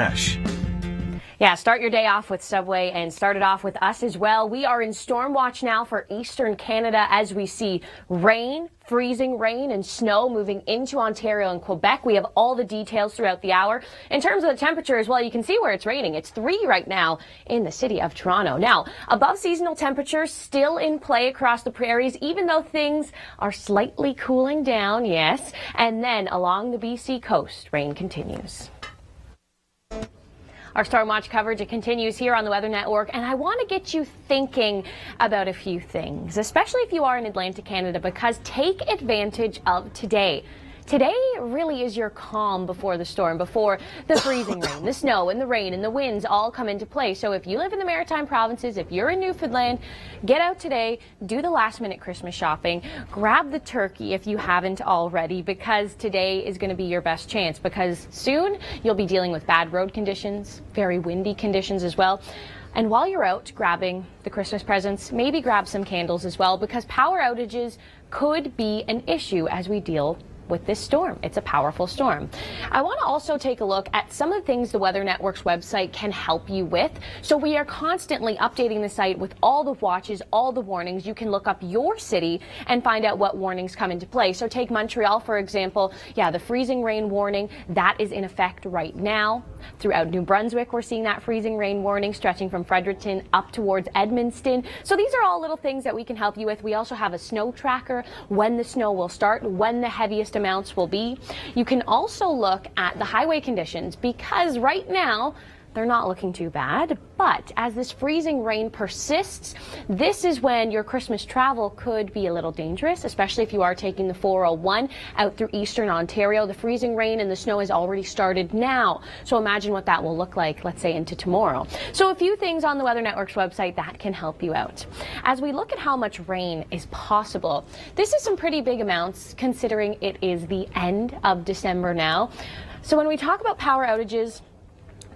fresh. Yeah, start your day off with Subway and start it off with us as well. We are in storm watch now for eastern Canada as we see rain, freezing rain and snow moving into Ontario and Quebec. We have all the details throughout the hour. In terms of the temperature as well, you can see where it's raining. It's 3 right now in the city of Toronto. Now, above seasonal temperatures still in play across the prairies, even though things are slightly cooling down, yes. And then along the BC coast, rain continues. Our Storm Watch coverage, it continues here on the Weather Network, and I want to get you thinking about a few things, especially if you are in Atlantic Canada, because take advantage of today. Today really is your calm before the storm, before the freezing rain, the snow and the rain and the winds all come into play. So if you live in the Maritime provinces, if you're in Newfoundland, get out today, do the last minute Christmas shopping, grab the turkey if you haven't already, because today is going to be your best chance, because soon you'll be dealing with bad road conditions, very windy conditions as well. And while you're out grabbing the Christmas presents, maybe grab some candles as well, because power outages could be an issue as we deal with this storm. It's a powerful storm. I want to also take a look at some of the things the Weather Network's website can help you with. So we are constantly updating the site with all the watches, all the warnings. You can look up your city and find out what warnings come into play. So take Montreal, for example. Yeah, the freezing rain warning, that is in effect right now. Throughout New Brunswick, we're seeing that freezing rain warning stretching from Fredericton up towards Edmundston. So these are all little things that we can help you with. We also have a snow tracker, when the snow will start, when the heaviest amounts will be. You can also look at the highway conditions, because right now they're not looking too bad, but as this freezing rain persists, this is when your Christmas travel could be a little dangerous, especially if you are taking the 401 out through eastern Ontario. The freezing rain and the snow has already started now, so imagine what that will look like, let's say, into tomorrow. So a few things on the Weather Network's website that can help you out. As we look at how much rain is possible, this is some pretty big amounts considering it is the end of December now. So when we talk about power outages,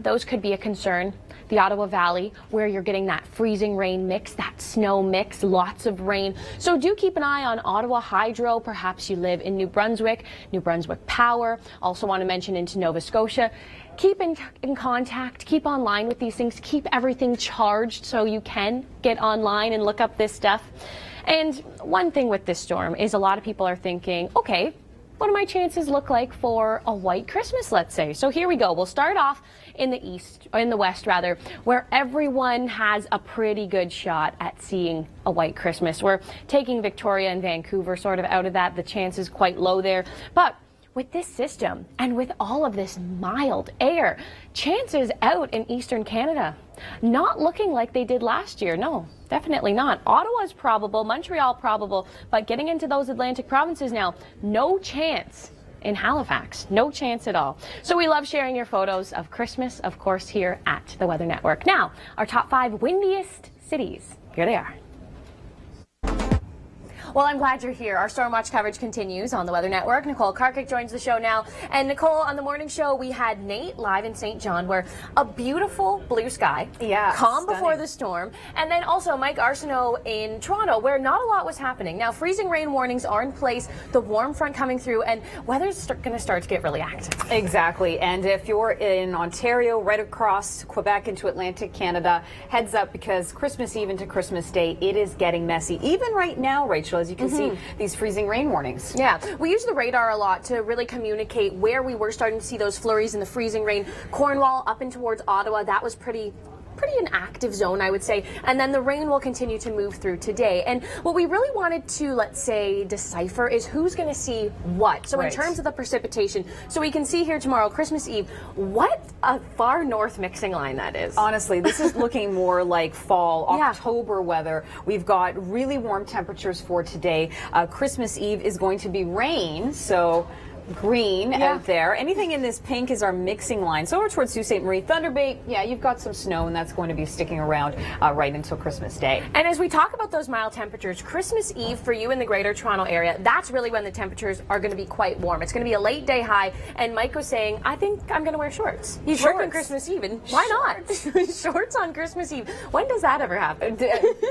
those could be a concern. The Ottawa Valley, where you're getting that freezing rain mix, that snow mix, lots of rain. So do keep an eye on Ottawa Hydro. Perhaps you live in New Brunswick Power. Also want to mention into Nova Scotia. Keep in contact, keep online with these things, keep everything charged so you can get online and look up this stuff. And one thing with this storm is a lot of people are thinking, okay, what do my chances look like for a white Christmas, let's say? So here we go. We'll start off in the east, or in the west rather, where everyone has a pretty good shot at seeing a white Christmas. We're taking Victoria and Vancouver sort of out of that. The chance is quite low there. But with this system and with all of this mild air, chances out in eastern Canada not looking like they did last year. No, definitely not. Ottawa's probable, Montreal probable, but getting into those Atlantic provinces now, no chance in Halifax. No chance at all. So we love sharing your photos of Christmas, of course, here at the Weather Network. Now, our top 5 windiest cities. Here they are. Well, I'm glad you're here. Our Storm Watch coverage continues on the Weather Network. Nicole Karkic joins the show now. And Nicole, on the morning show, we had Nate live in St. John, where a beautiful blue sky, calm stunning before the storm. And then also Mike Arsenault in Toronto, where not a lot was happening. Now, freezing rain warnings are in place, the warm front coming through, and weather's going to start to get really active. Exactly. And if you're in Ontario, right across Quebec into Atlantic Canada, heads up, because Christmas Eve into Christmas Day, it is getting messy. Even right now, Rachel, as you can see, these freezing rain warnings. Yeah, we use the radar a lot to really communicate where we were starting to see those flurries in the freezing rain. Cornwall up and towards Ottawa, that was pretty an active zone, I would say. And then the rain will continue to move through today. And what we really wanted to, let's say, decipher is who's going to see what. So in terms of the precipitation, so we can see here tomorrow, Christmas Eve, what a far north mixing line that is. Honestly, this is looking more like fall, October weather. We've got really warm temperatures for today. Christmas Eve is going to be rain, so green out there. Anything in this pink is our mixing line. So over towards Sault Ste. Marie, Thunder Bay, you've got some snow, and that's going to be sticking around right until Christmas Day. And as we talk about those mild temperatures, Christmas Eve for you in the Greater Toronto Area, that's really when the temperatures are going to be quite warm. It's going to be a late day high, and Mike was saying, I think I'm going to wear shorts. He's working Christmas Eve, and why not? Shorts on Christmas Eve. When does that ever happen?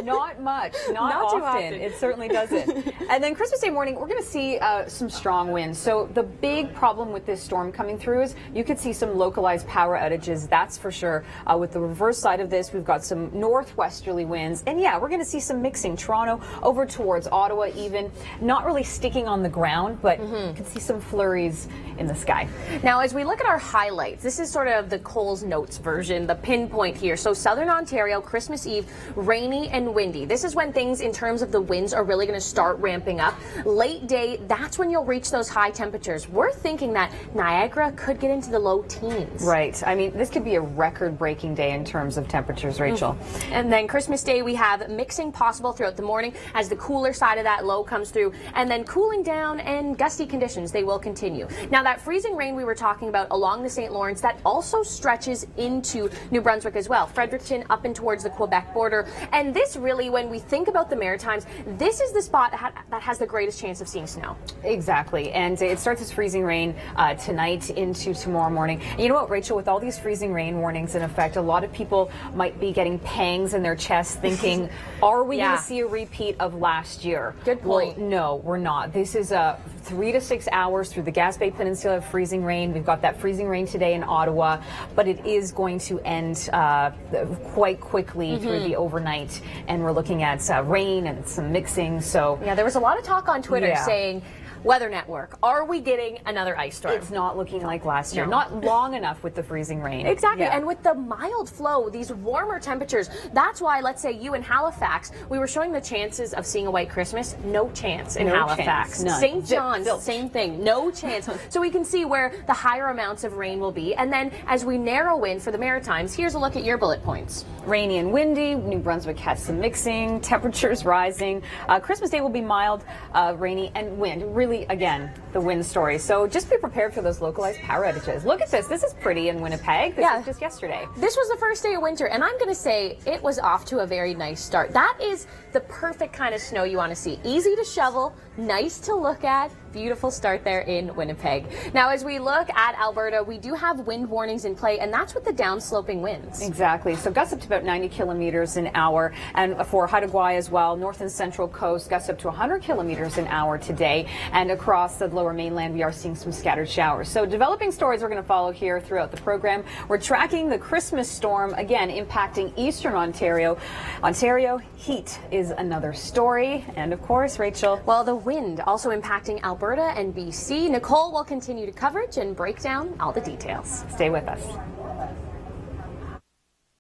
Not much. Not often. It certainly doesn't. And then Christmas Day morning, we're going to see some strong winds. So the The big problem with this storm coming through is you could see some localized power outages, that's for sure. With the reverse side of this, we've got some northwesterly winds. And yeah, we're going to see some mixing. Toronto over towards Ottawa even. Not really sticking on the ground, but you can see some flurries in the sky. Now, as we look at our highlights, this is sort of the Coles Notes version, the pinpoint here. So southern Ontario, Christmas Eve, rainy and windy. This is when things in terms of the winds are really going to start ramping up. Late day, that's when you'll reach those high temperatures. We're thinking that Niagara could get into the low teens. Right. I mean, this could be a record-breaking day in terms of temperatures, Rachel. And then Christmas Day, we have mixing possible throughout the morning as the cooler side of that low comes through, and then cooling down and gusty conditions, they will continue. Now, that freezing rain we were talking about along the St. Lawrence, that also stretches into New Brunswick as well. Fredericton up and towards the Quebec border. And this really, when we think about the Maritimes, this is the spot that has the greatest chance of seeing snow. Exactly. And it starts as freezing rain tonight into tomorrow morning. And you know what, Rachel, with all these freezing rain warnings in effect, a lot of people might be getting pangs in their chest thinking, are we going to see a repeat of last year? Good point. Well, no, we're not. This is 3 to 6 hours through the Gaspé Peninsula of freezing rain. We've got that freezing rain today in Ottawa, but it is going to end quite quickly through the overnight. And we're looking at rain and some mixing. So yeah, there was a lot of talk on Twitter saying, Weather Network, are we getting another ice storm? It's not looking like last year. Not long enough with the freezing rain. Exactly. And with the mild flow, these warmer temperatures, that's why, let's say you in Halifax, we were showing the chances of seeing a white Christmas. No chance in Halifax. None. St. John's, same thing. No chance. So we can see where the higher amounts of rain will be. And then as we narrow in for the Maritimes, here's a look at your bullet points. Rainy and windy. New Brunswick has some mixing. Temperatures rising. Christmas Day will be mild, rainy, and wind. Really, again, the wind story. So just be prepared for those localized power outages. Look at this. This is pretty in Winnipeg. This is just yesterday. This was the first day of winter, and I'm going to say it was off to a very nice start. That is the perfect kind of snow you want to see. Easy to shovel, nice to look at. Beautiful start there in Winnipeg. Now, as we look at Alberta, we do have wind warnings in play, and that's with the downsloping winds. Exactly. So gusts up to about 90 kilometers an hour, and for Haida Gwaii as well, north and central coast, gusts up to 100 kilometers an hour today, and across the lower mainland, we are seeing some scattered showers. So developing stories we're going to follow here throughout the program. We're tracking the Christmas storm, again, impacting eastern Ontario. Ontario, heat is another story, and of course, Rachel, well, the wind also impacting Alberta and BC. Nicole will continue to coverage and break down all the details. Stay with us.